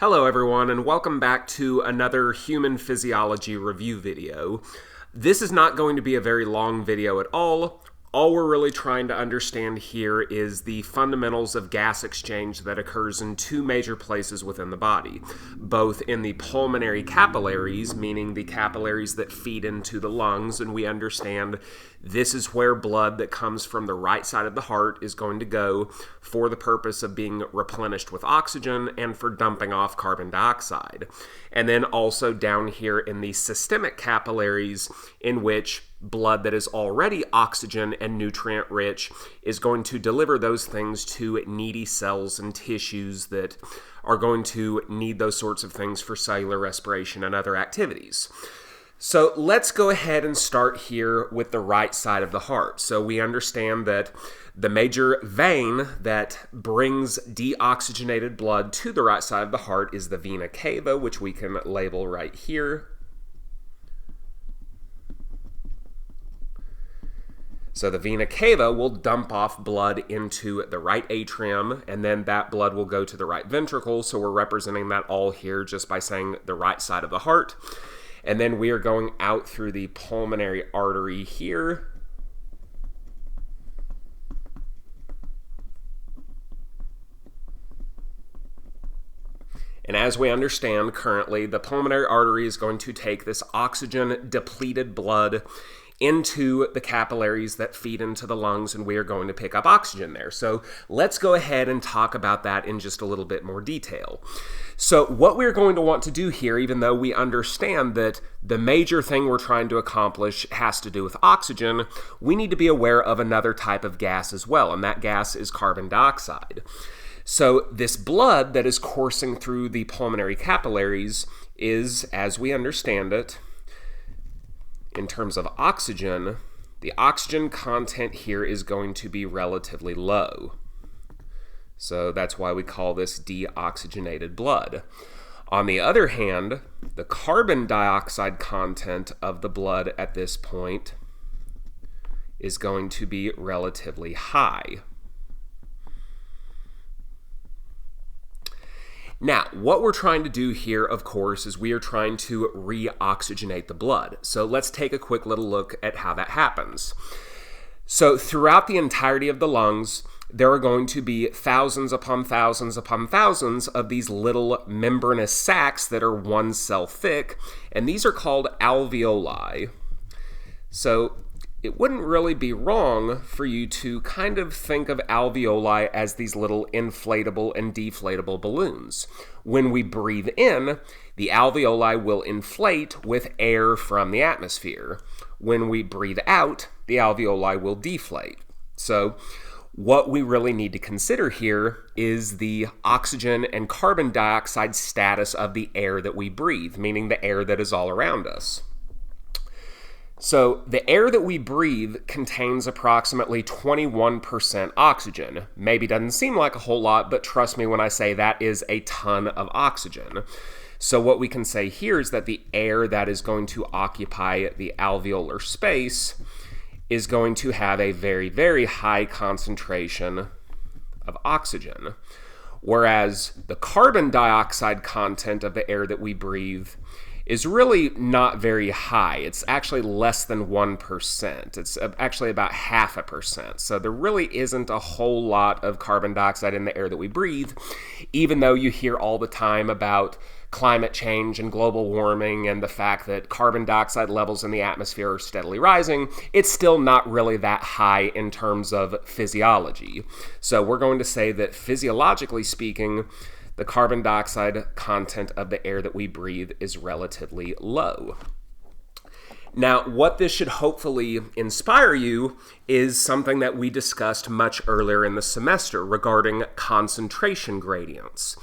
Hello everyone, and welcome back to another human physiology review video. This is not going to be a very long video at all. All we're really trying to understand here is the fundamentals of gas exchange that occurs in two major places within the body, both in the pulmonary capillaries, meaning the capillaries that feed into the lungs, and we understand this is where blood that comes from the right side of the heart is going to go for the purpose of being replenished with oxygen and for dumping off carbon dioxide. And then also down here in the systemic capillaries, in which blood that is already oxygen and nutrient rich is going to deliver those things to needy cells and tissues that are going to need those sorts of things for cellular respiration and other activities. So let's go ahead and start here with the right side of the heart. So we understand that the major vein that brings deoxygenated blood to the right side of the heart is the Vena Cava, which we can label right here. So the Vena Cava will dump off blood into the right atrium, and then that blood will go to the right ventricle. So we're representing that all here just by saying the right side of the heart. And then we are going out through the pulmonary artery here. And as we understand currently, the pulmonary artery is going to take this oxygen-depleted blood into the capillaries that feed into the lungs, and we are going to pick up oxygen there. So let's go ahead and talk about that in just a little bit more detail. So what we're going to want to do here, even though we understand that the major thing we're trying to accomplish has to do with oxygen, we need to be aware of another type of gas as well, and that gas is carbon dioxide. So this blood that is coursing through the pulmonary capillaries is, as we understand it, in terms of oxygen, the oxygen content here is going to be relatively low. So that's why we call this deoxygenated blood. On the other hand, the carbon dioxide content of the blood at this point is going to be relatively high. Now, what we're trying to do here, of course, is we are trying to reoxygenate the blood. So let's take a quick little look at how that happens. So throughout the entirety of the lungs, there are going to be thousands upon thousands upon thousands of these little membranous sacs that are one cell thick, and these are called alveoli. So it wouldn't really be wrong for you to kind of think of alveoli as these little inflatable and deflatable balloons. When we breathe in, the alveoli will inflate with air from the atmosphere. When we breathe out, the alveoli will deflate. So what we really need to consider here is the oxygen and carbon dioxide status of the air that we breathe, meaning the air that is all around us. So the air that we breathe contains approximately 21% oxygen. Maybe doesn't seem like a whole lot, but trust me when I say that is a ton of oxygen. So what we can say here is that the air that is going to occupy the alveolar space is going to have a very, very high concentration of oxygen. Whereas the carbon dioxide content of the air that we breathe is really not very high. It's actually less than 1%. It's actually about 0.5%. So there really isn't a whole lot of carbon dioxide in the air that we breathe, even though you hear all the time about climate change and global warming and the fact that carbon dioxide levels in the atmosphere are steadily rising. It's still not really that high in terms of physiology. So we're going to say that physiologically speaking, the carbon dioxide content of the air that we breathe is relatively low. Now, what this should hopefully inspire you is something that we discussed much earlier in the semester regarding concentration gradients.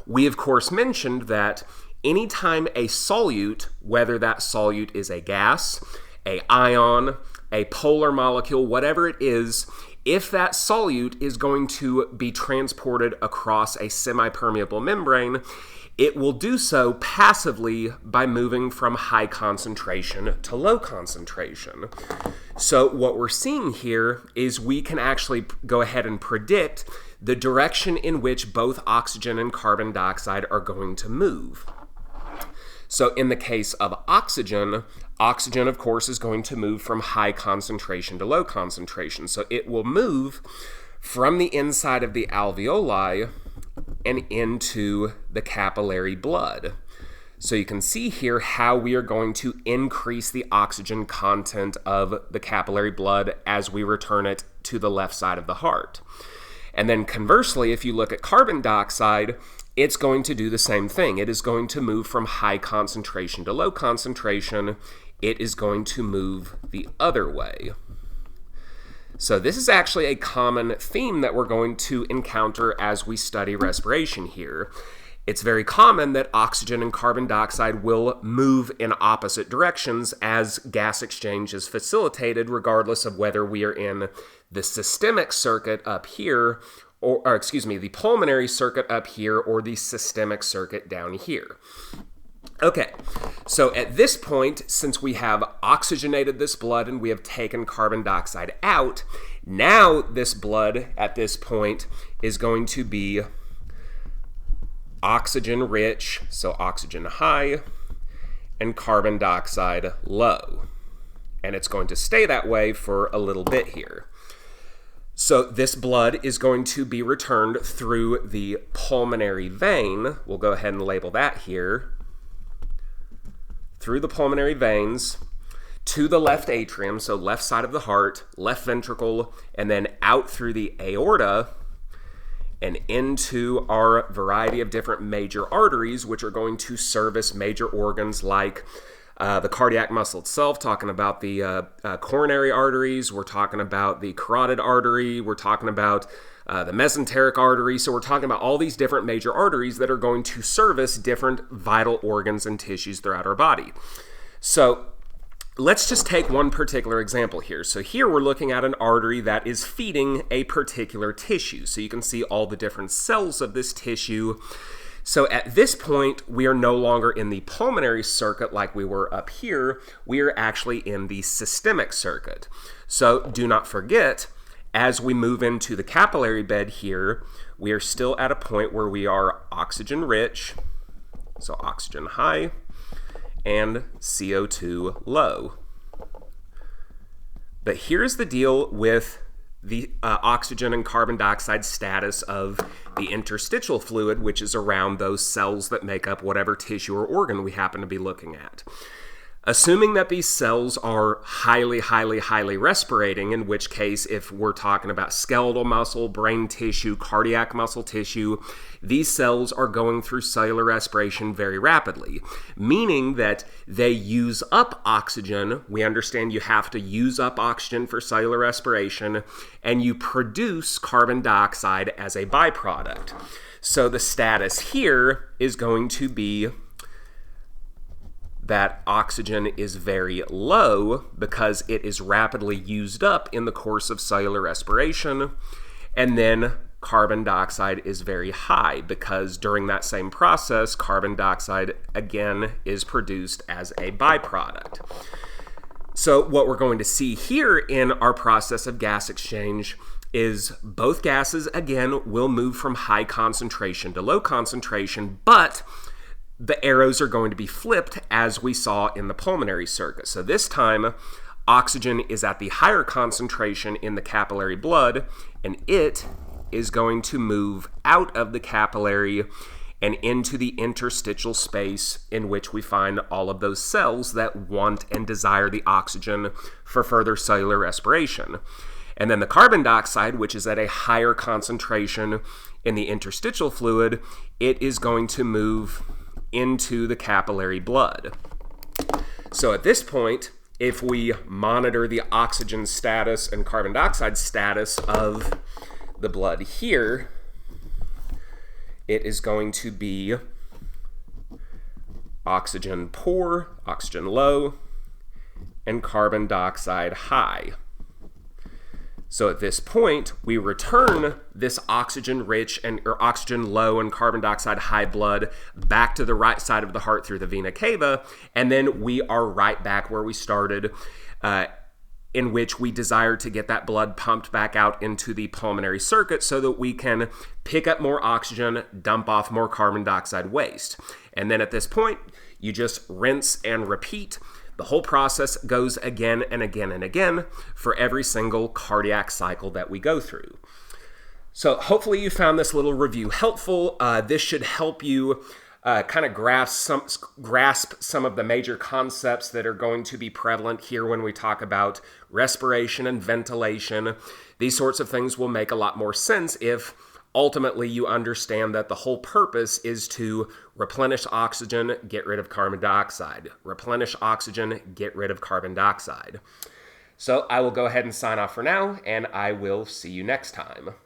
We, of course, mentioned that anytime a solute, whether that solute is a gas, an ion, a polar molecule, whatever it is, if that solute is going to be transported across a semi-permeable membrane, it will do so passively by moving from high concentration to low concentration. So what we're seeing here is we can actually go ahead and predict the direction in which both oxygen and carbon dioxide are going to move. So in the case of oxygen, of course is going to move from high concentration to low concentration. So it will move from the inside of the alveoli and into the capillary blood. So you can see here how we are going to increase the oxygen content of the capillary blood as we return it to the left side of the heart. And then conversely, if you look at carbon dioxide, it's going to do the same thing. It is going to move from high concentration to low concentration. It is going to move the other way. So this is actually a common theme that we're going to encounter as we study respiration here. It's very common that oxygen and carbon dioxide will move in opposite directions as gas exchange is facilitated, regardless of whether we are in the systemic circuit up here, or the pulmonary circuit up here, or the systemic circuit down here. Okay, so at this point, since we have oxygenated this blood and we have taken carbon dioxide out, now this blood at this point is going to be oxygen rich, so oxygen high, and carbon dioxide low. And it's going to stay that way for a little bit here. So this blood is going to be returned through the pulmonary vein. We'll go ahead and label that here. Through the pulmonary veins to the left atrium, so left side of the heart, left ventricle, and then out through the aorta and into our variety of different major arteries, which are going to service major organs like the cardiac muscle itself, talking about the coronary arteries, we're talking about the carotid artery, we're talking about the mesenteric artery. So we're talking about all these different major arteries that are going to service different vital organs and tissues throughout our body. So let's just take one particular example here. So here we're looking at an artery that is feeding a particular tissue. So you can see all the different cells of this tissue. So at this point, we are no longer in the pulmonary circuit like we were up here. We are actually in the systemic circuit. So do not forget, as we move into the capillary bed here, we are still at a point where we are oxygen rich, so oxygen high, and CO2 low. But here's the deal with the oxygen and carbon dioxide status of the interstitial fluid, which is around those cells that make up whatever tissue or organ we happen to be looking at. Assuming that these cells are highly, highly, highly respirating, in which case if we're talking about skeletal muscle, brain tissue, cardiac muscle tissue, these cells are going through cellular respiration very rapidly, meaning that they use up oxygen. We understand you have to use up oxygen for cellular respiration, and you produce carbon dioxide as a byproduct. So the status here is going to be that oxygen is very low because it is rapidly used up in the course of cellular respiration, and then carbon dioxide is very high because during that same process, carbon dioxide again is produced as a byproduct. So what we're going to see here in our process of gas exchange is both gases again will move from high concentration to low concentration, but the arrows are going to be flipped as we saw in the pulmonary circuit. So this time, oxygen is at the higher concentration in the capillary blood, and it is going to move out of the capillary and into the interstitial space in which we find all of those cells that want and desire the oxygen for further cellular respiration. And then the carbon dioxide, which is at a higher concentration in the interstitial fluid, it is going to move into the capillary blood. So at this point, if we monitor the oxygen status and carbon dioxide status of the blood here, it is going to be oxygen poor, oxygen low, and carbon dioxide high. So at this point, we return this oxygen rich or oxygen low and carbon dioxide high blood back to the right side of the heart through the vena cava, and then we are right back where we started in which we desire to get that blood pumped back out into the pulmonary circuit so that we can pick up more oxygen, dump off more carbon dioxide waste. And then at this point, you just rinse and repeat. The whole process goes again and again and again for every single cardiac cycle that we go through. So hopefully you found this little review helpful. This should help you kind of grasp some of the major concepts that are going to be prevalent here when we talk about respiration and ventilation. These sorts of things will make a lot more sense if ultimately you understand that the whole purpose is to replenish oxygen, get rid of carbon dioxide. Replenish oxygen, get rid of carbon dioxide. So I will go ahead and sign off for now, and I will see you next time.